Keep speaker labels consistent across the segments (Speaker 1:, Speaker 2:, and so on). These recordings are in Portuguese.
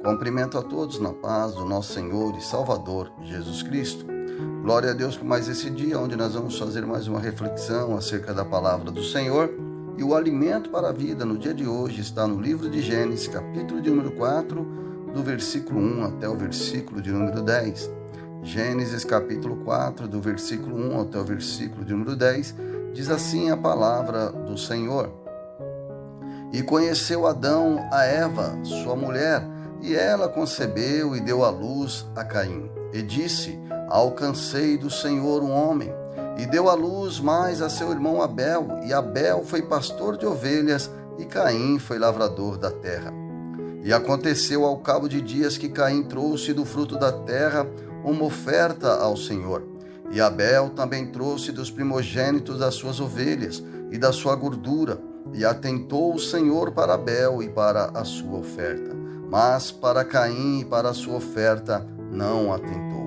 Speaker 1: Cumprimento a todos na paz do nosso Senhor e Salvador Jesus Cristo. Glória a Deus por mais esse dia, onde nós vamos fazer mais uma reflexão acerca da palavra do Senhor. E o alimento para a vida no dia de hoje está no livro de Gênesis, capítulo de número 4, do versículo 1 até o versículo de número 10. Gênesis capítulo 4, do versículo 1 até o versículo de número 10, diz assim a palavra do Senhor. E conheceu Adão a Eva, sua mulher, e ela concebeu e deu à luz a Caim. E disse: Alcancei do Senhor um homem. E deu à luz mais a seu irmão Abel, e Abel foi pastor de ovelhas, e Caim foi lavrador da terra. E aconteceu ao cabo de dias que Caim trouxe do fruto da terra uma oferta ao Senhor. E Abel também trouxe dos primogênitos das suas ovelhas e da sua gordura. E atentou o Senhor para Abel e para a sua oferta. Mas para Caim e para a sua oferta não atentou.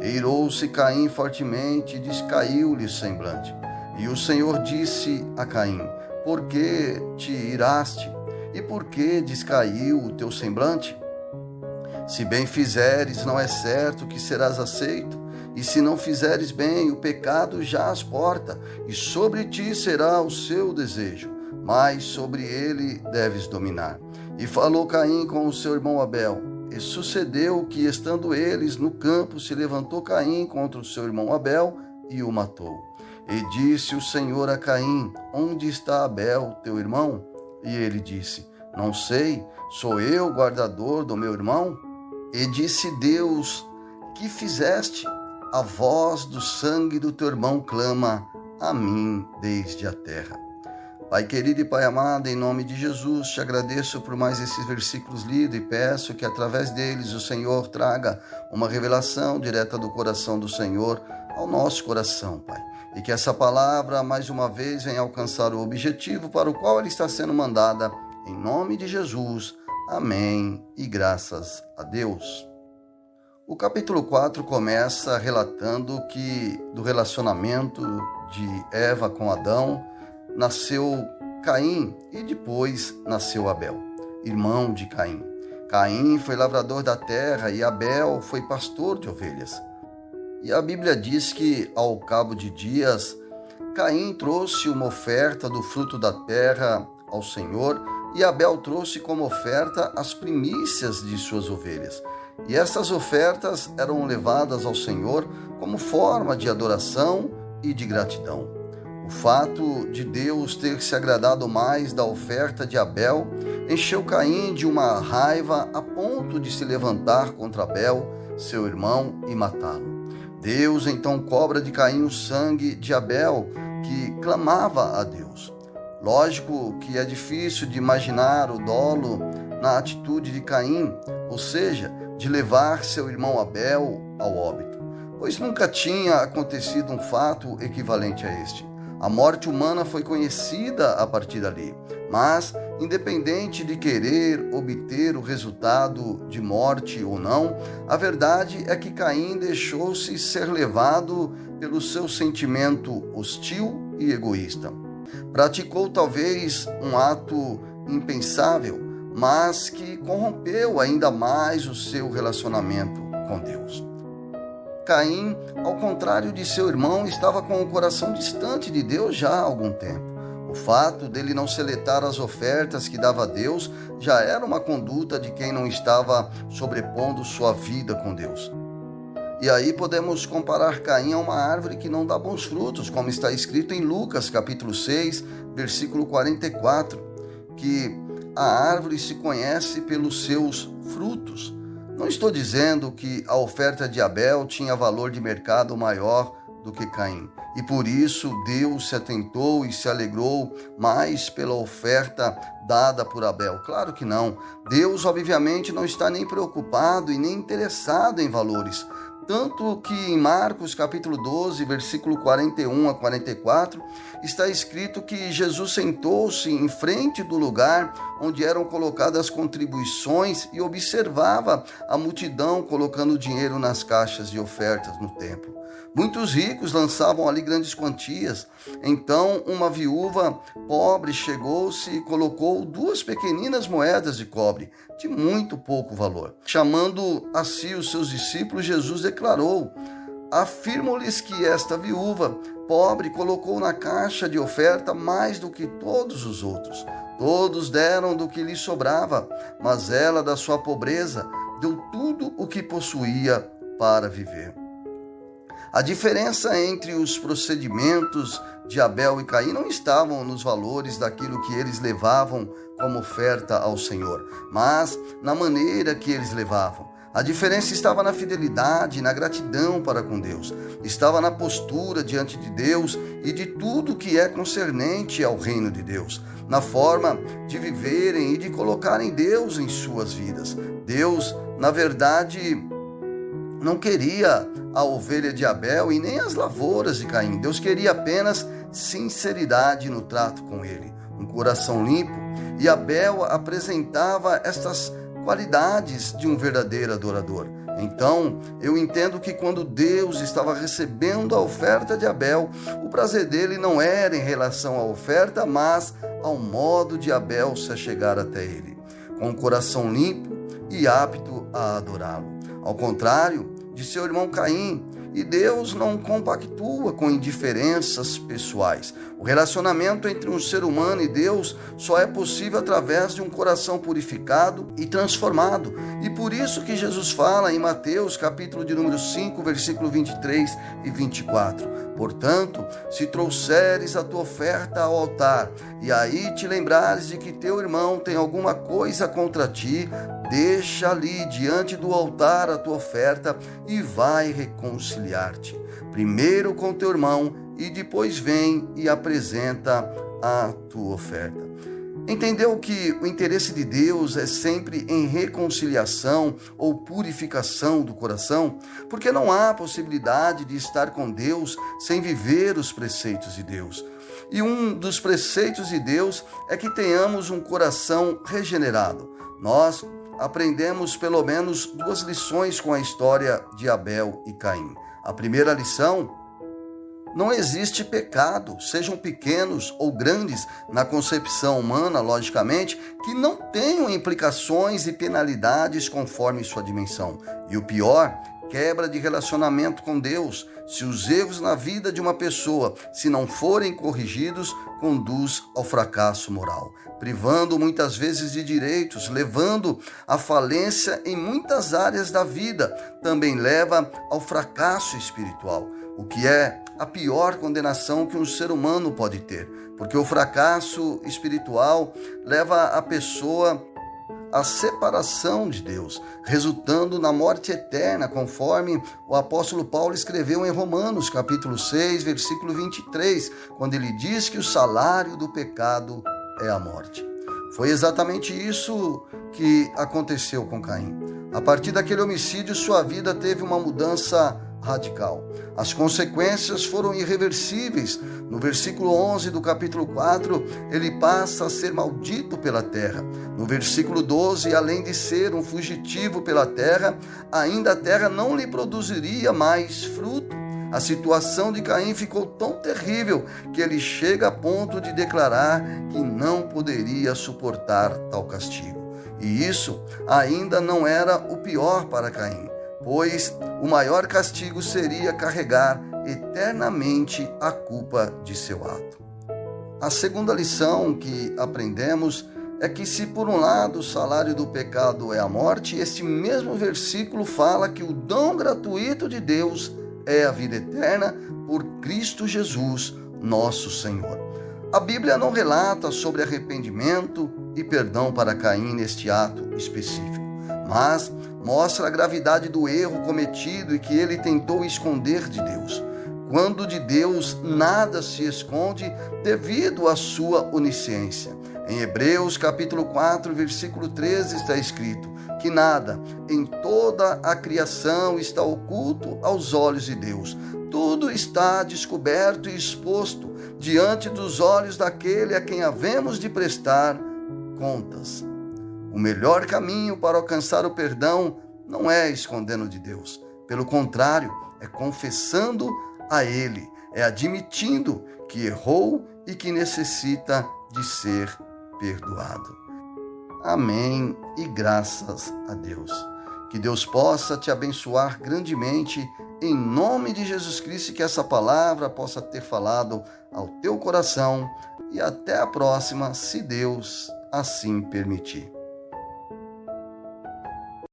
Speaker 1: E irou-se Caim fortemente e descaiu-lhe o semblante. E o Senhor disse a Caim: Por que te iraste? E por que descaiu o teu semblante? Se bem fizeres, não é certo que serás aceito. E se não fizeres bem, o pecado já às portas, e sobre ti será o seu desejo, mas sobre ele deves dominar. E falou Caim com o seu irmão Abel. E sucedeu que, estando eles no campo, se levantou Caim contra o seu irmão Abel e o matou. E disse o Senhor a Caim: Onde está Abel, teu irmão? E ele disse: Não sei, sou eu guardador do meu irmão? E disse Deus: Que fizeste? A voz do sangue do teu irmão clama a mim desde a terra. Pai querido e Pai amado, em nome de Jesus, te agradeço por mais esses versículos lidos e peço que através deles o Senhor traga uma revelação direta do coração do Senhor ao nosso coração, Pai. E que essa palavra, mais uma vez, venha alcançar o objetivo para o qual ela está sendo mandada, em nome de Jesus. Amém e graças a Deus. O capítulo 4 começa relatando que do relacionamento de Eva com Adão, nasceu Caim e depois nasceu Abel, irmão de Caim. Caim foi lavrador da terra e Abel foi pastor de ovelhas. E a Bíblia diz que, ao cabo de dias, Caim trouxe uma oferta do fruto da terra ao Senhor e Abel trouxe como oferta as primícias de suas ovelhas. E essas ofertas eram levadas ao Senhor como forma de adoração e de gratidão. O fato de Deus ter se agradado mais da oferta de Abel encheu Caim de uma raiva a ponto de se levantar contra Abel, seu irmão, e matá-lo. Deus então cobra de Caim o sangue de Abel, que clamava a Deus. Lógico que é difícil de imaginar o dolo na atitude de Caim, ou seja, de levar seu irmão Abel ao óbito, pois nunca tinha acontecido um fato equivalente a este. A morte humana foi conhecida a partir dali, mas, independente de querer obter o resultado de morte ou não, a verdade é que Caim deixou-se ser levado pelo seu sentimento hostil e egoísta. Praticou talvez um ato impensável, mas que corrompeu ainda mais o seu relacionamento com Deus. Caim, ao contrário de seu irmão, estava com o coração distante de Deus já há algum tempo. O fato dele não seletar as ofertas que dava a Deus já era uma conduta de quem não estava sobrepondo sua vida com Deus. E aí podemos comparar Caim a uma árvore que não dá bons frutos, como está escrito em Lucas, capítulo 6, versículo 44, que a árvore se conhece pelos seus frutos. Não estou dizendo que a oferta de Abel tinha valor de mercado maior do que Caim, e por isso Deus se atentou e se alegrou mais pela oferta dada por Abel. Claro que não. Deus, obviamente, não está nem preocupado e nem interessado em valores. Tanto que em Marcos capítulo 12, versículo 41 a 44, está escrito que Jesus sentou-se em frente do lugar onde eram colocadas as contribuições e observava a multidão colocando dinheiro nas caixas de ofertas no templo. Muitos ricos lançavam ali grandes quantias. Então uma viúva pobre chegou-se e colocou 2 pequeninas moedas de cobre, de muito pouco valor. Chamando a si os seus discípulos, Jesus declarou: afirmo-lhes que esta viúva pobre colocou na caixa de oferta mais do que todos os outros. Todos deram do que lhe sobrava, mas ela, da sua pobreza, deu tudo o que possuía para viver. A diferença entre os procedimentos de Abel e Caim não estavam nos valores daquilo que eles levavam como oferta ao Senhor, mas na maneira que eles levavam. A diferença estava na fidelidade, na gratidão para com Deus. Estava na postura diante de Deus e de tudo que é concernente ao reino de Deus. Na forma de viverem e de colocarem Deus em suas vidas. Deus, na verdade, não queria a ovelha de Abel e nem as lavouras de Caim. Deus queria apenas sinceridade no trato com ele, um coração limpo. E Abel apresentava estas qualidades de um verdadeiro adorador. Então, eu entendo que quando Deus estava recebendo a oferta de Abel, o prazer dele não era em relação à oferta, mas ao modo de Abel se achegar até ele, com o coração limpo e apto a adorá-lo. Ao contrário de seu irmão Caim, e Deus não compactua com indiferenças pessoais. O relacionamento entre um ser humano e Deus só é possível através de um coração purificado e transformado. E por isso que Jesus fala em Mateus, capítulo de número 5, versículo 23 e 24. Portanto, se trouxeres a tua oferta ao altar, e aí te lembrares de que teu irmão tem alguma coisa contra ti, deixa ali diante do altar a tua oferta e vai reconciliar-te. Primeiro com teu irmão e depois vem e apresenta a tua oferta. Entendeu que o interesse de Deus é sempre em reconciliação ou purificação do coração? Porque não há possibilidade de estar com Deus sem viver os preceitos de Deus. E um dos preceitos de Deus é que tenhamos um coração regenerado. Nós aprendemos pelo menos 2 lições com a história de Abel e Caim. A primeira lição: não existe pecado, sejam pequenos ou grandes, na concepção humana, logicamente, que não tenham implicações e penalidades conforme sua dimensão. E o pior, quebra de relacionamento com Deus. Se os erros na vida de uma pessoa, se não forem corrigidos, conduz ao fracasso moral, privando muitas vezes de direitos, levando à falência em muitas áreas da vida, também leva ao fracasso espiritual, o que é a pior condenação que um ser humano pode ter, porque o fracasso espiritual leva a pessoa à separação de Deus, resultando na morte eterna, conforme o apóstolo Paulo escreveu em Romanos, capítulo 6, versículo 23, quando ele diz que o salário do pecado é a morte. Foi exatamente isso que aconteceu com Caim. A partir daquele homicídio, sua vida teve uma mudança radical. As consequências foram irreversíveis. No versículo 11 do capítulo 4, ele passa a ser maldito pela terra. No versículo 12, além de ser um fugitivo pela terra, ainda a terra não lhe produziria mais fruto. A situação de Caim ficou tão terrível que ele chega a ponto de declarar que não poderia suportar tal castigo. E isso ainda não era o pior para Caim, pois o maior castigo seria carregar eternamente a culpa de seu ato. A segunda lição que aprendemos é que, se por um lado o salário do pecado é a morte, este mesmo versículo fala que o dom gratuito de Deus é a vida eterna por Cristo Jesus, nosso Senhor. A Bíblia não relata sobre arrependimento e perdão para Caim neste ato específico, mas mostra a gravidade do erro cometido e que ele tentou esconder de Deus. Quando de Deus nada se esconde devido à sua onisciência. Em Hebreus capítulo 4, versículo 13 está escrito que nada em toda a criação está oculto aos olhos de Deus. Tudo está descoberto e exposto diante dos olhos daquele a quem havemos de prestar contas. O melhor caminho para alcançar o perdão não é escondendo de Deus. Pelo contrário, é confessando a Ele, é admitindo que errou e que necessita de ser perdoado. Amém e graças a Deus. Que Deus possa te abençoar grandemente em nome de Jesus Cristo, e que essa palavra possa ter falado ao teu coração. E até a próxima, se Deus assim permitir.